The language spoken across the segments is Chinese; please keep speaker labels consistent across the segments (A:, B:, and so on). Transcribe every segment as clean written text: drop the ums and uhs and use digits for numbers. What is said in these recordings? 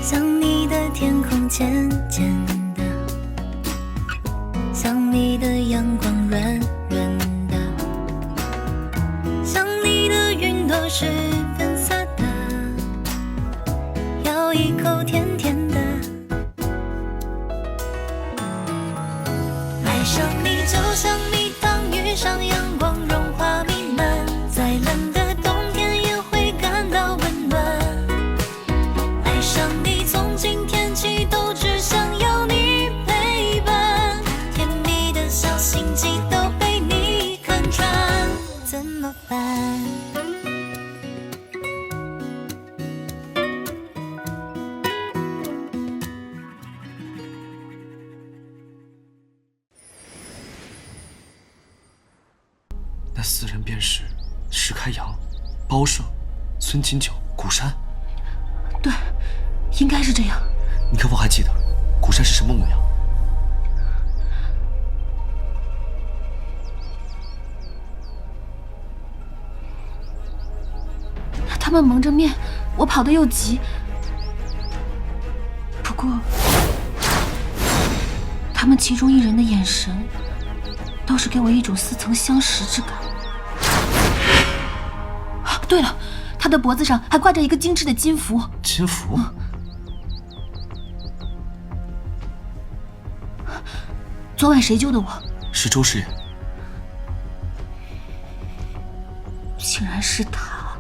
A: 想你的天空渐渐的，想你的阳光软软的，想你的云朵是粉色的，咬一口甜甜的。爱上你就像蜜糖遇上阳光，融化弥漫，再冷的冬天也会感到温暖。爱上你从今天起都只想要你陪伴，甜蜜的小心机都被你看穿，怎么办？
B: 那4人便是石开阳、包胜、孙锦九、古山。
C: 对，应该是这样。
B: 你可否还记得古山是什么模样？
C: 他们蒙着面，我跑得又急。不过，他们其中一人的眼神，倒是给我一种似曾相识之感。啊，对了，他的脖子上还挂着一个精致的金符。
B: 金符？
C: 昨晚谁救的我？
B: 是周师爷。
C: 竟然是他。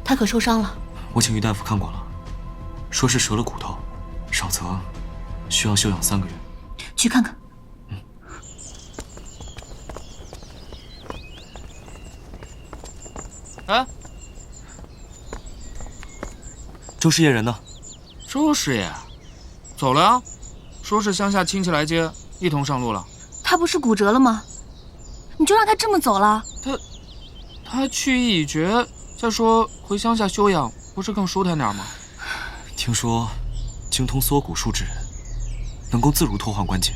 D: 他可受伤了？
B: 我请于大夫看过了，说是折了骨头，少则需要休养3个月。
C: 去看看。
E: 哎，
B: 周师爷人呢？
E: 周师爷走了呀，说是乡下亲戚来接，一同上路了。
C: 他不是骨折了吗？你就让他这么走了？
E: 他去意已决，再说回乡下休养，不是更舒坦点吗？
B: 听说精通缩骨术之人，能够自如脱换关节，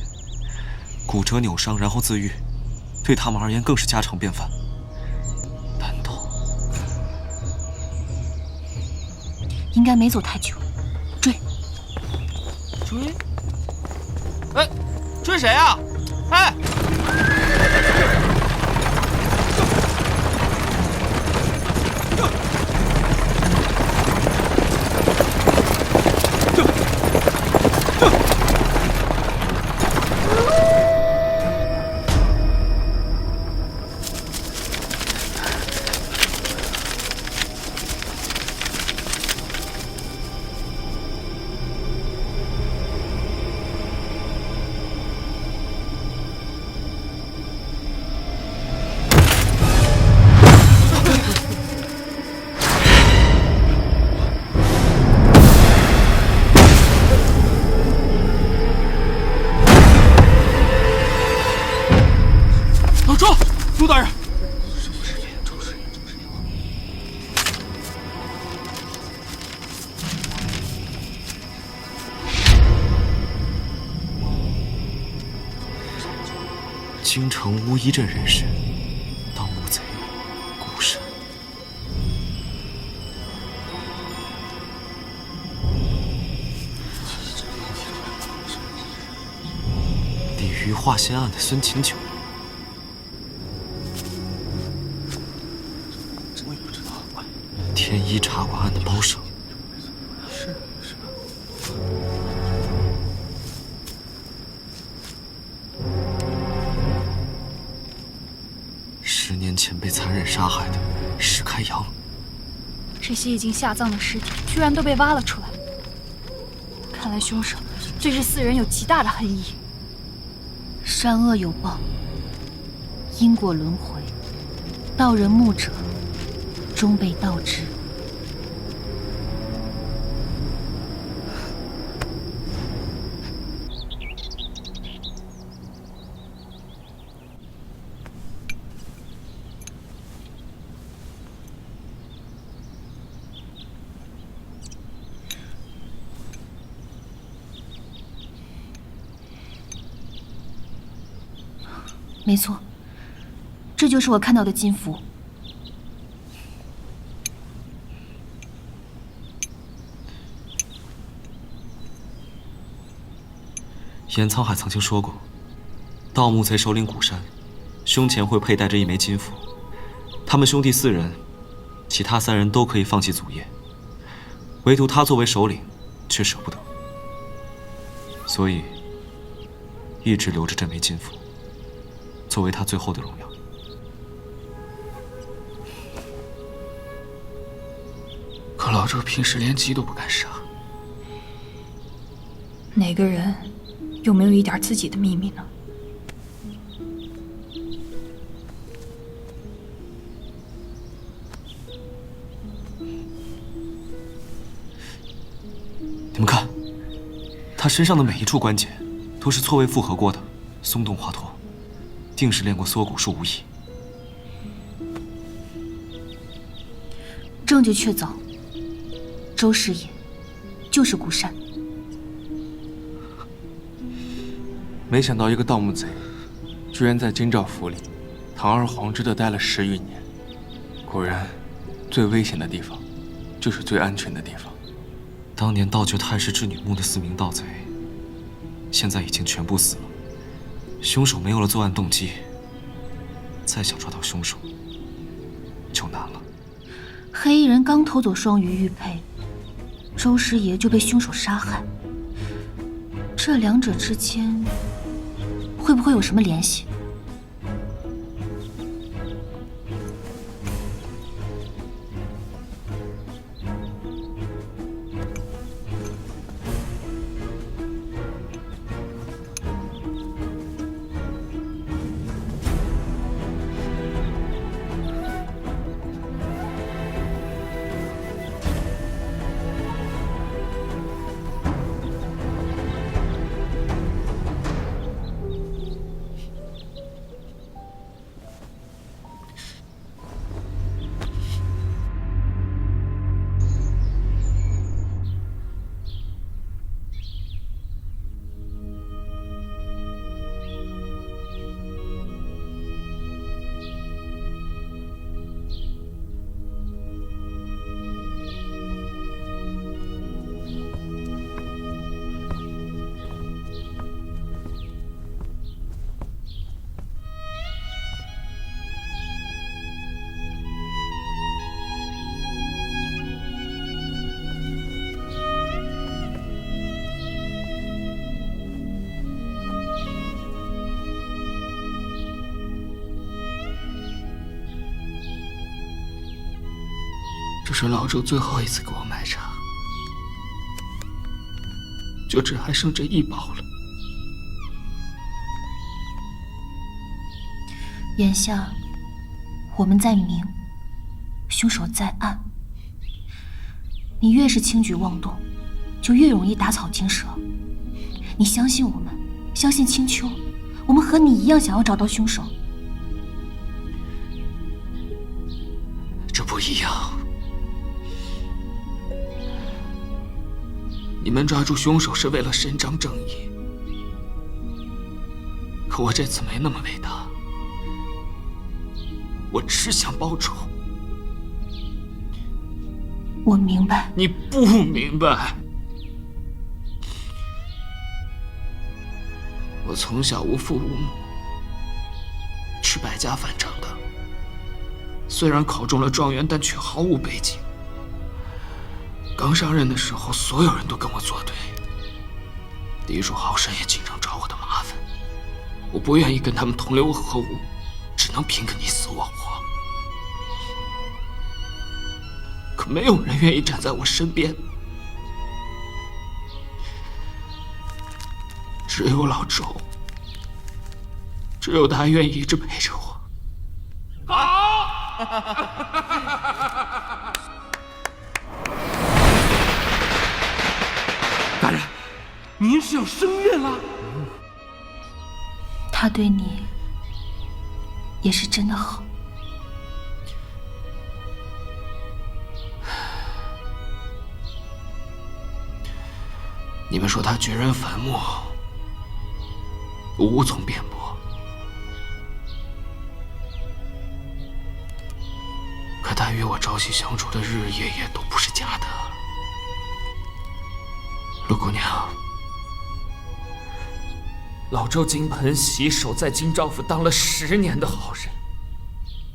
B: 骨折扭伤然后自愈，对他们而言更是家常便饭。难道
C: 应该没走太久。追！
E: 哎，追谁啊？哎！朱大人，
B: 京城乌衣镇人士，盗墓贼古山。鲤鱼化仙案的孙锦九。天一茶馆案的包胜，
E: 是。
B: 10年前被残忍杀害的石开阳，
F: 这些已经下葬的尸体，居然都被挖了出来。看来凶手对这4人有极大的恨意。
C: 善恶有报，因果轮回，道人木者，终被道之。没错，这就是我看到的金符。
B: 严沧海曾经说过，盗墓贼首领古山，胸前会佩戴着一枚金符。他们兄弟4人，其他3人都可以放弃祖业，唯独他作为首领，却舍不得，所以一直留着这枚金符，作为他最后的荣耀。
E: 可老周平时连鸡都不敢杀。
F: 哪个人有没有一点自己的秘密呢？
B: 你们看，他身上的每一处关节都是错位复合过的，松动滑脱，定是练过缩骨术无疑。
C: 证据确凿，周师爷就是古山。
D: 没想到一个盗墓贼，居然在京兆府里堂而皇之的待了10余年。果然，最危险的地方，就是最安全的地方。
B: 当年盗掘太师之女墓的4名盗贼，现在已经全部死了。凶手没有了作案动机，再想抓到凶手就难了。
C: 黑衣人刚偷走双鱼玉佩，周师爷就被凶手杀害。这两者之间会不会有什么联系？
E: 这是老周最后一次给我买茶，就只还剩这1包了。
C: 眼下我们在明，凶手在暗。你越是轻举妄动，就越容易打草惊蛇。你相信我们，相信青丘，我们和你一样想要找到凶手。
E: 这不一样。你们抓住凶手是为了伸张正义，可我这次没那么伟大，我只想报仇。
C: 我明白。
E: 你不明白。我从小无父无母，吃百家饭长大，虽然考中了状元，但却毫无背景。刚上任的时候，所有人都跟我作对，嫡主豪绅也经常找我的麻烦，我不愿意跟他们同流合污，只能拼个你死我活。可没有人愿意站在我身边，只有老周，只有他愿意一直陪着我。
D: 大人，您是要升任了？
C: 他对你也是真的好。
E: 你们说他掘人坟墓，我无从辩驳。可他与我朝夕相处的日日夜夜都不是假的。陆姑娘，老周金盆洗手在京兆府当了10年的好人。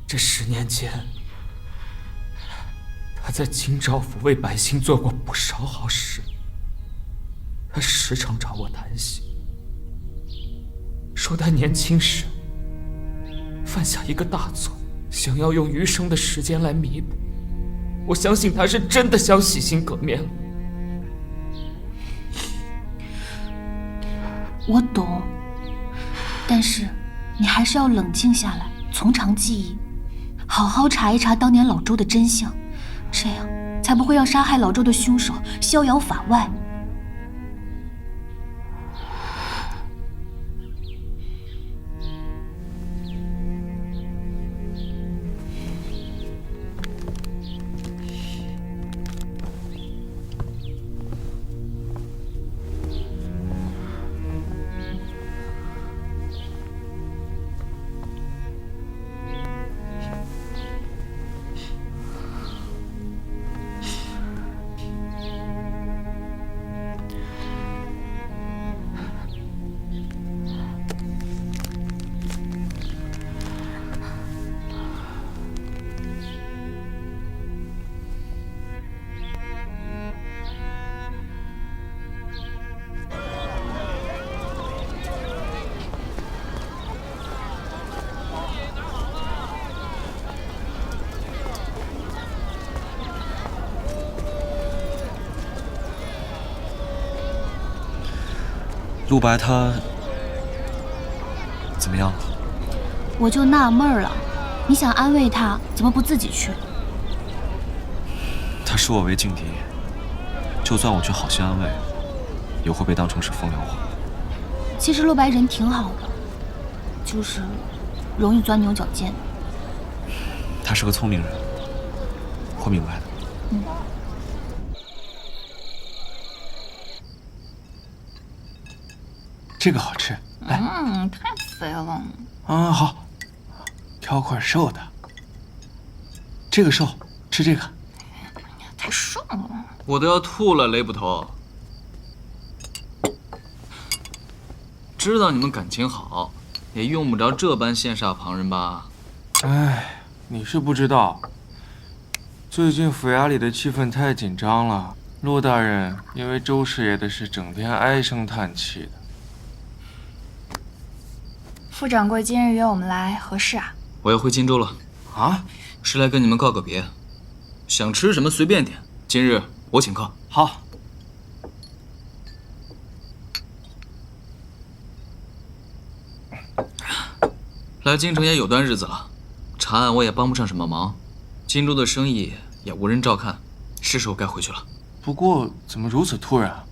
E: 这10年间，他在京兆府为百姓做过不少好事。他时常找我谈心，说他年轻时犯下一个大错，想要用余生的时间来弥补。我相信他是真的想洗心革面了。
C: 我懂，但是你还是要冷静下来，从长计议，好好查一查当年老周的真相，这样才不会让杀害老周的凶手逍遥法外。
B: 陆白他怎么样了？
C: 我就纳闷了，你想安慰他，怎么不自己去？
B: 他视我为劲敌，就算我去好心安慰，也会被当成是风凉话。
C: 其实陆白人挺好的，就是容易钻牛角尖。
B: 他是个聪明人，会明白的。
D: 这个好吃，来。
F: 太肥了。
D: 好，挑块瘦的。这个瘦，吃这个。
F: 太瘦了。
G: 我都要吐了，雷捕头。知道你们感情好，也用不着这般羡煞旁人吧？
D: 哎，你是不知道，最近府衙里的气氛太紧张了。陆大人因为周师爷的事，整天唉声叹气的。
F: 副掌柜今日约我们来，何事啊？
G: 我要回荆州了。
D: 啊？
G: 是来跟你们告个别。想吃什么随便点，今日我请客。
D: 好。
G: 来京城也有段日子了，查案我也帮不上什么忙，荆州的生意也无人照看，是时候该回去了。
D: 不过怎么如此突然啊？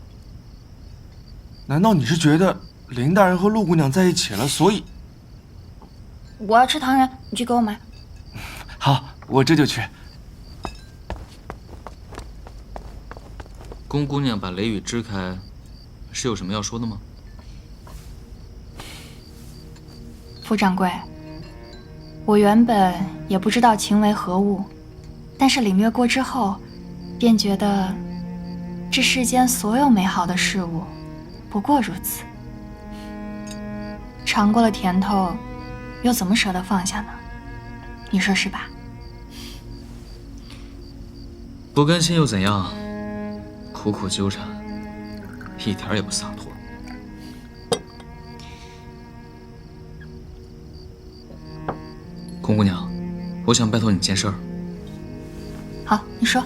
D: 难道你是觉得林大人和陆姑娘在一起了，所以？
F: 我要吃糖人，你去给我买。
D: 好，我这就去。
G: 宫姑娘把雷雨支开，是有什么要说的吗？
F: 副掌柜，我原本也不知道情为何物，但是领略过之后，便觉得这世间所有美好的事物，不过如此。尝过了甜头，又怎么舍得放下呢？你说是吧？
G: 不甘心又怎样？苦苦纠缠，一点也不洒脱。宫姑娘，我想拜托你件事儿。
F: 好，你说。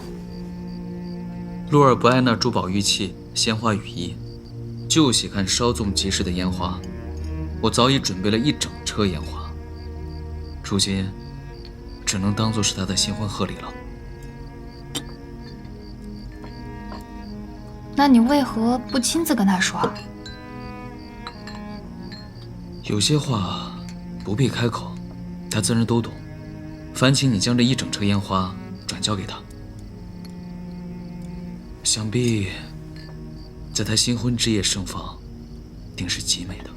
G: 陆儿不爱那珠宝玉器、鲜花羽衣，就喜看稍纵即逝的烟花。我早已准备了一整车烟花，如今只能当作是他的新婚贺礼了。
F: 那你为何不亲自跟他说？
G: 有些话不必开口，他自然都懂。烦请你将这一整车烟花转交给他，想必在他新婚之夜盛放，定是极美的。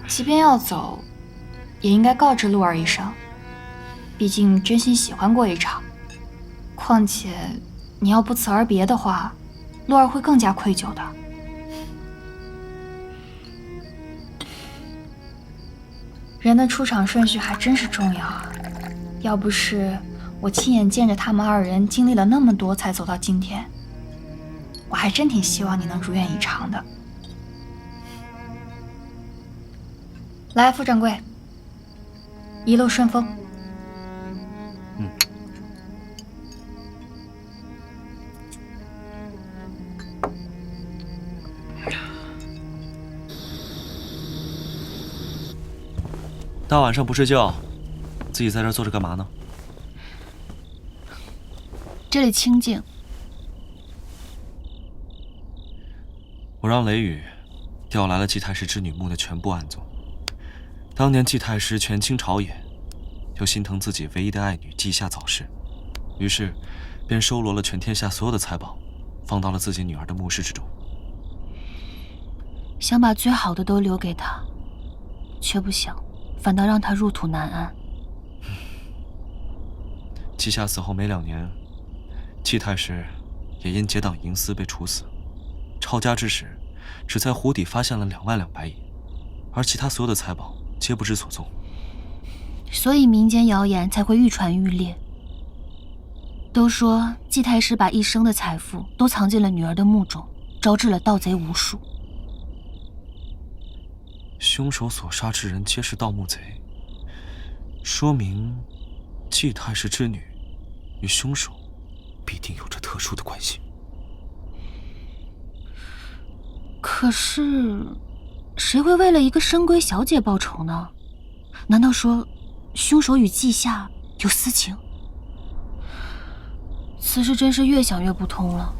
F: 即便要走，也应该告知陆儿一声，毕竟真心喜欢过一场。况且你要不辞而别的话，洛儿会更加愧疚的。人的出场顺序还真是重要啊！要不是我亲眼见着他们二人经历了那么多才走到今天，我还真挺希望你能如愿以偿的。来，副掌柜，一路顺风。
B: 大晚上不睡觉，自己在这儿坐着干嘛呢？
C: 这里清静。
B: 我让雷雨调来了祭太师之女墓的全部案宗。当年祭太师权倾朝野，又心疼自己唯一的爱女稷下早逝，于是便收罗了全天下所有的财宝，放到了自己女儿的墓室之中。
C: 想把最好的都留给她，却不想反倒让她入土难安。
B: 稷下死后没2年，祭太师也因结党营私被处死。抄家之时，只在湖底发现了2万两白银，而其他所有的财宝皆不知所踪。
C: 所以民间谣言才会愈传愈烈。都说祭太师把一生的财富都藏进了女儿的墓中，招致了盗贼无数。
B: 凶手所杀之人皆是盗墓贼，说明祭太师之女与凶手必定有着特殊的关系。
C: 可是，谁会为了一个深闺小姐报仇呢？难道说，凶手与稷下有私情？此事真是越想越不通了。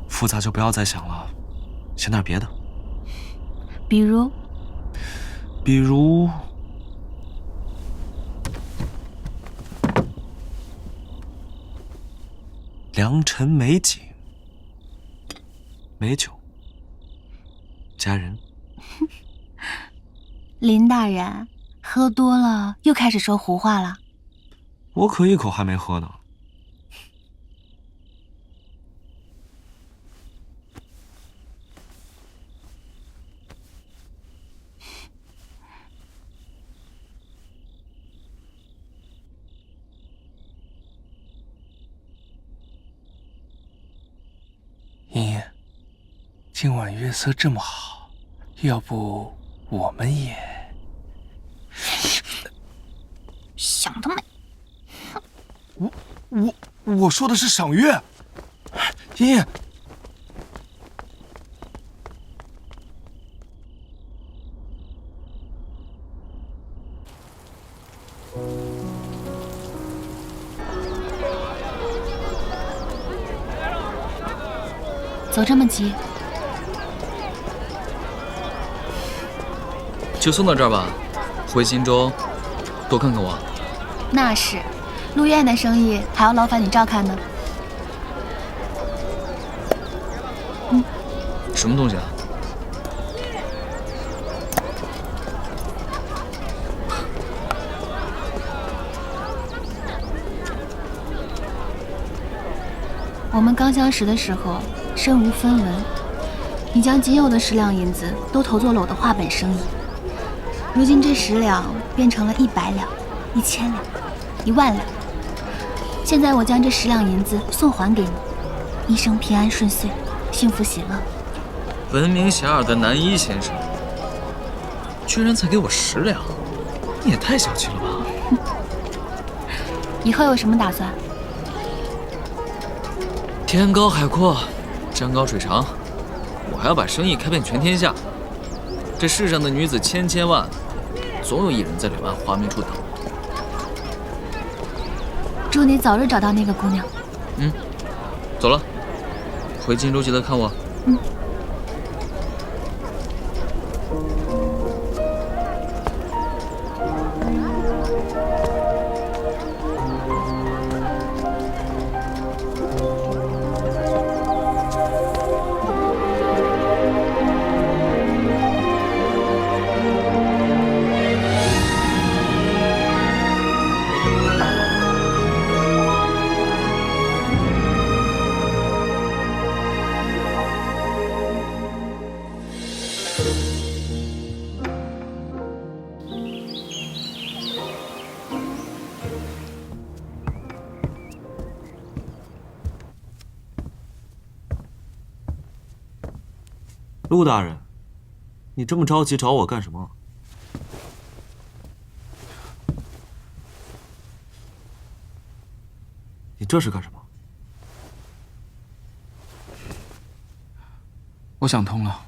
B: 复杂就不要再想了，想点别的。
C: 比如
B: 良辰美景、美酒、佳人。
C: 林大人，喝多了又开始说胡话了。
B: 我可一口还没喝呢。
D: 茵茵，今晚月色这么好，要不我们也……
C: 想得美！
D: 我说的是赏月。茵茵，
C: 走这么急？
G: 就送到这儿吧，回荆州多看看我。
C: 那是，陆院的生意还要劳烦你照看呢。
G: 什么东西啊？
C: 我们刚相识的时候，身无分文，你将仅有的10两银子都投做了我的画本生意。如今这10两变成了100两、1000两、1万两。现在我将这10两银子送还给你，一生平安顺遂，幸福喜乐。
G: 闻名遐迩的南一先生，居然才给我10两，你也太小气了吧！
C: 以后有什么打算？
G: 天高海阔，山高水长，我还要把生意开遍全天下。这世上的女子千千万，总有一人在柳暗花明处等我。
C: 祝你早日找到那个姑娘。
G: 走了，回荆州记得看我。
B: 陆大人，你这么着急找我干什么？你这是干什么？
E: 我想通了。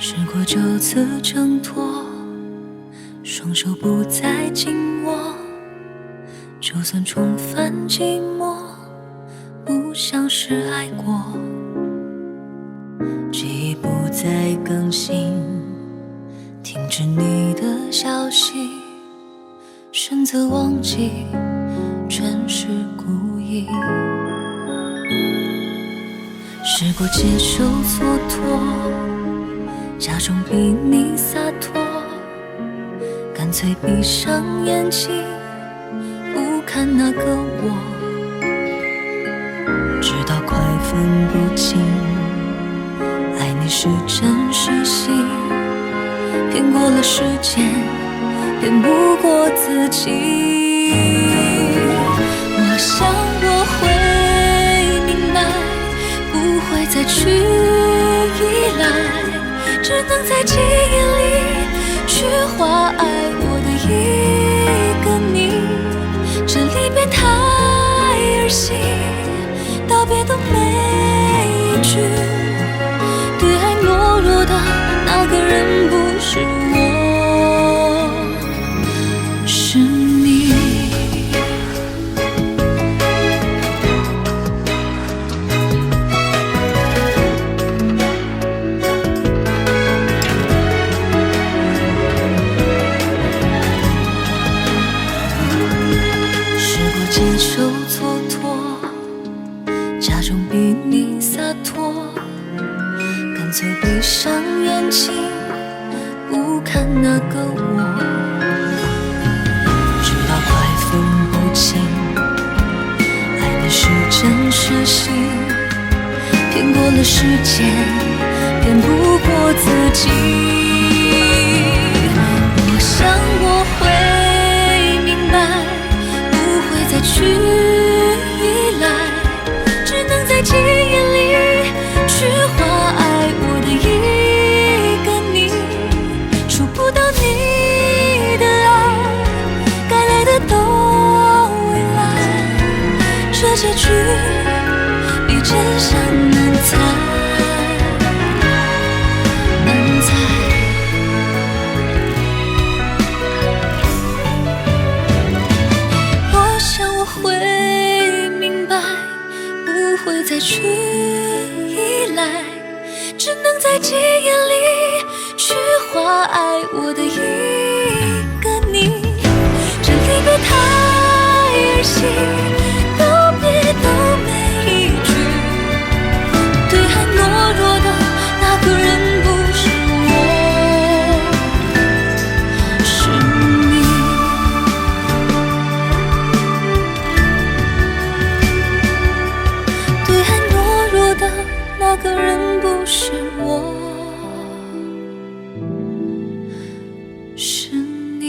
A: 试过9次挣脱，双手不再紧握，就算重返寂寞，不像是爱过。记忆不再更新，停止你的消息，选择忘记，全是故意。试过接受蹉跎，假装比你洒脱，干脆闭上眼睛，不看那个我，直到快分不清，爱你是真是戏，骗过了时间，骗不过自己。我想我会明白，不会再去依赖，只能在记忆里去画爱我的一个你。这离别太儿戏，道别的每一句，对爱懦弱的那个人不是我，是你。接受蹉跎，假装比你洒脱，干脆闭上眼睛，不看那个我，直到快分不清，爱你是真是戏，骗过了时间，骗不过自己。我想我会明白，再去依赖，只能在记忆里去画爱我的一个你。触不到你的爱，该来的都未来，这结局比真相难猜，难猜。会再去依赖，只能在记忆里去画爱我的一个你。这离别太儿戏，道别的每一句，对爱懦弱的那个人不是我，是你。那个人不是我，是你。